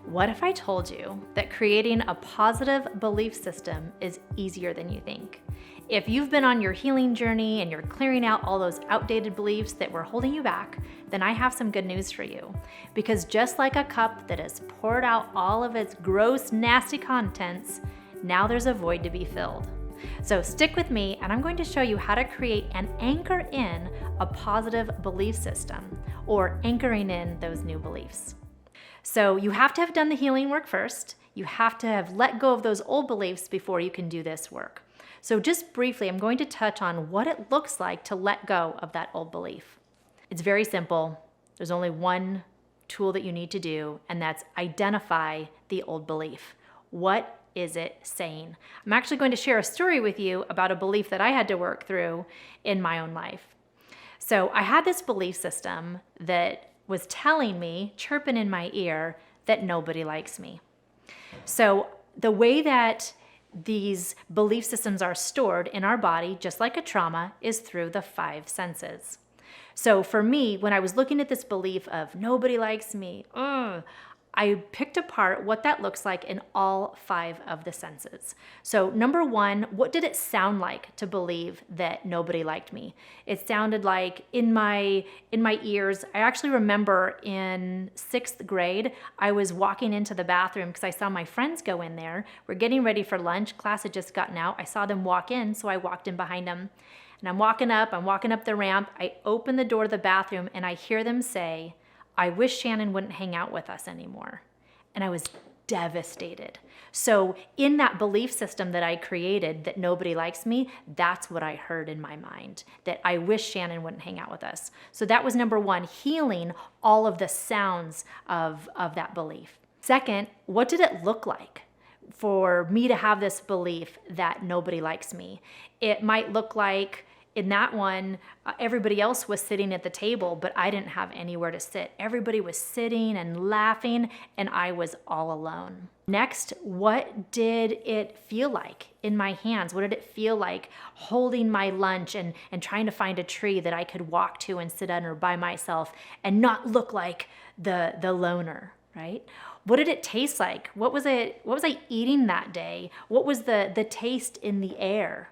What if I told you that creating a positive belief system is easier than you think? If you've been on your healing journey and you're clearing out all those outdated beliefs that were holding you back, then I have some good news for you. Because just like a cup that has poured out all of its gross, nasty contents, now there's a void to be filled. So stick with me, and I'm going to show you how to create and anchor in a positive belief system, or anchoring in those new beliefs. So you have to have done the healing work first. You have to have let go of those old beliefs before you can do this work. So just briefly, I'm going to touch on what it looks like to let go of that old belief. It's very simple. There's only one tool that you need to do, and that's identify the old belief. What is it saying? I'm actually going to share a story with you about a belief that I had to work through in my own life. So I had this belief system that was telling me, chirping in my ear, that nobody likes me. So the way that these belief systems are stored in our body, just like a trauma, is through the five senses. So for me, when I was looking at this belief of nobody likes me, I picked apart what that looks like in all five of the senses. So number one, what did it sound like to believe that nobody liked me? It sounded like in my ears. I actually remember in 6th grade, I was walking into the bathroom because I saw my friends go in there. We're getting ready for lunch. Class had just gotten out. I saw them walk in, so I walked in behind them. And I'm walking up the ramp. I open the door to the bathroom and I hear them say, "I wish Shannon wouldn't hang out with us anymore." And I was devastated. So in that belief system that I created that nobody likes me, that's what I heard in my mind, that I wish Shannon wouldn't hang out with us. So that was number one, healing all of the sounds of that belief. Second, what did it look like for me to have this belief that nobody likes me? It might look like in that one, everybody else was sitting at the table, but I didn't have anywhere to sit. Everybody was sitting and laughing, and I was all alone. Next, what did it feel like in my hands? What did it feel like holding my lunch and trying to find a tree that I could walk to and sit under by myself and not look like the loner, right? What did it taste like? What was I eating that day? What was the taste in the air?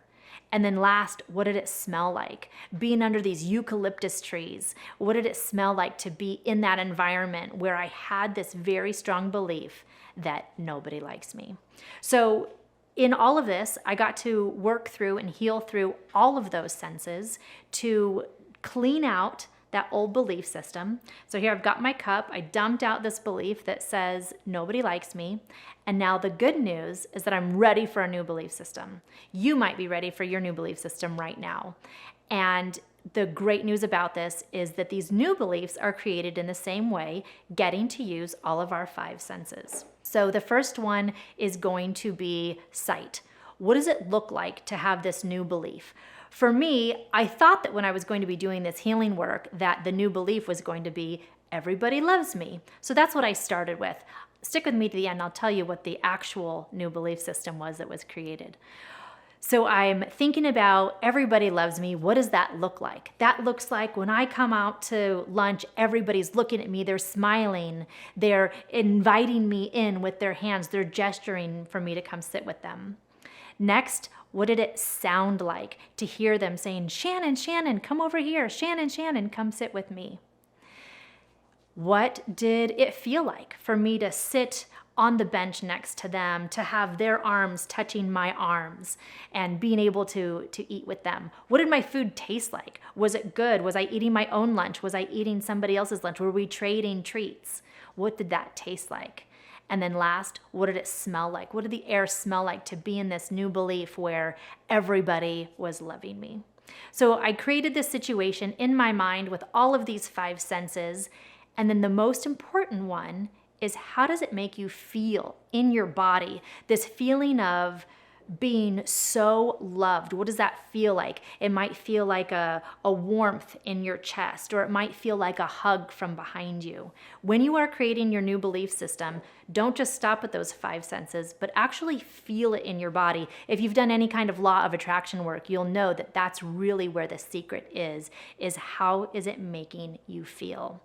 And then last, what did it smell like? Being under these eucalyptus trees, what did it smell like to be in that environment where I had this very strong belief that nobody likes me? So in all of this, I got to work through and heal through all of those senses to clean out that old belief system. So here I've got my cup. I dumped out this belief that says nobody likes me. And now the good news is that I'm ready for a new belief system. You might be ready for your new belief system right now. And the great news about this is that these new beliefs are created in the same way, getting to use all of our five senses. So the first one is going to be sight. What does it look like to have this new belief? For me, I thought that when I was going to be doing this healing work that the new belief was going to be, everybody loves me. So that's what I started with. Stick with me to the end. I'll tell you what the actual new belief system was that was created. So I'm thinking about everybody loves me. What does that look like? That looks like when I come out to lunch, everybody's looking at me. They're smiling. They're inviting me in with their hands. They're gesturing for me to come sit with them. Next, what did it sound like to hear them saying, "Shannon, Shannon, come over here. Shannon, Shannon, come sit with me"? What did it feel like for me to sit on the bench next to them, to have their arms touching my arms and being able to eat with them? What did my food taste like? Was it good? Was I eating my own lunch? Was I eating somebody else's lunch? Were we trading treats? What did that taste like? And then last, what did it smell like? What did the air smell like to be in this new belief where everybody was loving me? So I created this situation in my mind with all of these five senses. And then the most important one is, how does it make you feel in your body? This feeling of being so loved. What does that feel like? It might feel like a warmth in your chest, or it might feel like a hug from behind you. When you are creating your new belief system, don't just stop at those five senses, but actually feel it in your body. If you've done any kind of law of attraction work, you'll know that that's really where the secret is how is it making you feel?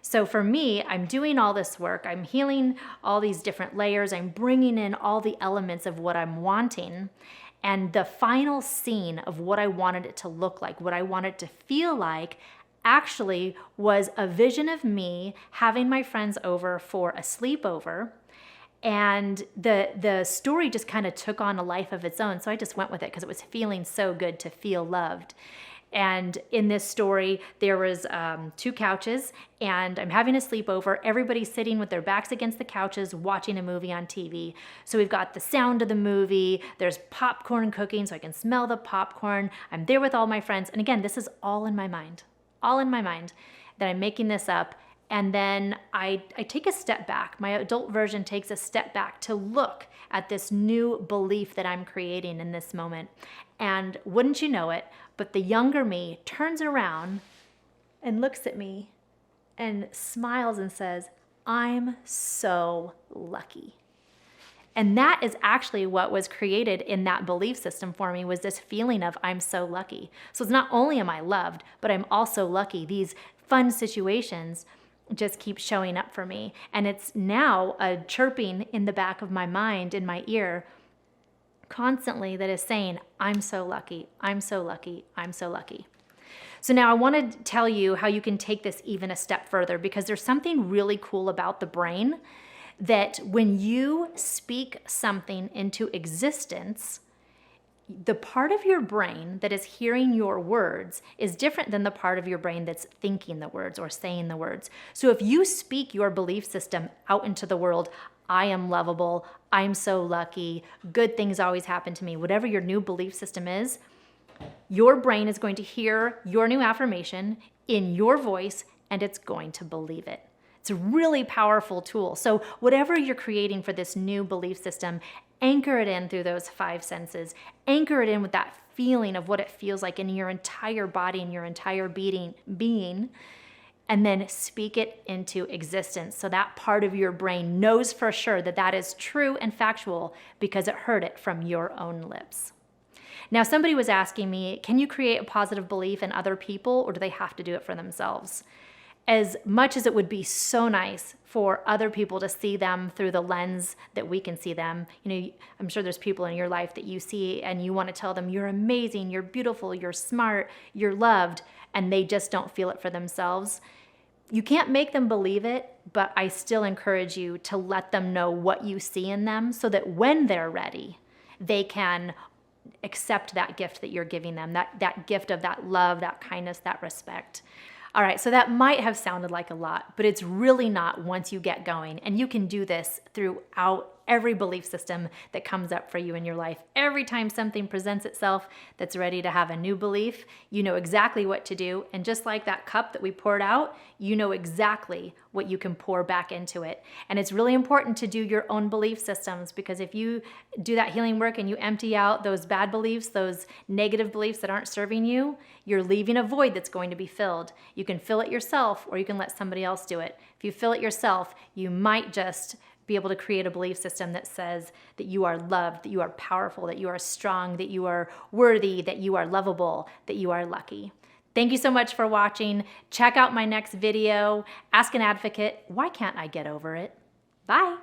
So for me, I'm doing all this work. I'm healing all these different layers. I'm bringing in all the elements of what I'm wanting. And the final scene of what I wanted it to look like, what I wanted to feel like, actually was a vision of me having my friends over for a sleepover. And the story just kind of took on a life of its own. So I just went with it because it was feeling so good to feel loved. And in this story, there was 2 couches, and I'm having a sleepover. Everybody's sitting with their backs against the couches watching a movie on TV. So we've got the sound of the movie. There's popcorn cooking, so I can smell the popcorn. I'm there with all my friends. And again, this is all in my mind that I'm making this up. And then I take a step back. My adult version takes a step back to look at this new belief that I'm creating in this moment. And wouldn't you know it, but the younger me turns around and looks at me and smiles and says, "I'm so lucky." And that is actually what was created in that belief system for me, was this feeling of I'm so lucky. So it's not only am I loved, but I'm also lucky. These fun situations just keep showing up for me. And it's now a chirping in the back of my mind, in my ear, constantly, that is saying, I'm so lucky, I'm so lucky, I'm so lucky. So now I want to tell you how you can take this even a step further, because there's something really cool about the brain, that when you speak something into existence, the part of your brain that is hearing your words is different than the part of your brain that's thinking the words or saying the words. So if you speak your belief system out into the world, I am lovable, I'm so lucky, good things always happen to me, whatever your new belief system is, your brain is going to hear your new affirmation in your voice, and it's going to believe it. It's a really powerful tool. So whatever you're creating for this new belief system, anchor it in through those 5 senses. Anchor it in with that feeling of what it feels like in your entire body and your entire being, and then speak it into existence. So that part of your brain knows for sure that that is true and factual because it heard it from your own lips. Now, somebody was asking me, can you create a positive belief in other people, or do they have to do it for themselves? As much as it would be so nice for other people to see them through the lens that we can see them, I'm sure there's people in your life that you see and you want to tell them you're amazing, you're beautiful, you're smart, you're loved, and they just don't feel it for themselves. You can't make them believe it, but I still encourage you to let them know what you see in them, so that when they're ready, they can accept that gift that you're giving them, that gift of that love, that kindness, that respect. All right, so that might have sounded like a lot, but it's really not once you get going. And you can do this throughout every belief system that comes up for you in your life. Every time something presents itself that's ready to have a new belief, you know exactly what to do. And just like that cup that we poured out, you know exactly what you can pour back into it. And it's really important to do your own belief systems, because if you do that healing work and you empty out those bad beliefs, those negative beliefs that aren't serving you, you're leaving a void that's going to be filled. You can fill it yourself, or you can let somebody else do it. If you fill it yourself, you might just be able to create a belief system that says that you are loved, that you are powerful, that you are strong, that you are worthy, that you are lovable, that you are lucky. Thank you so much for watching. Check out my next video. Ask an advocate, why can't I get over it? Bye.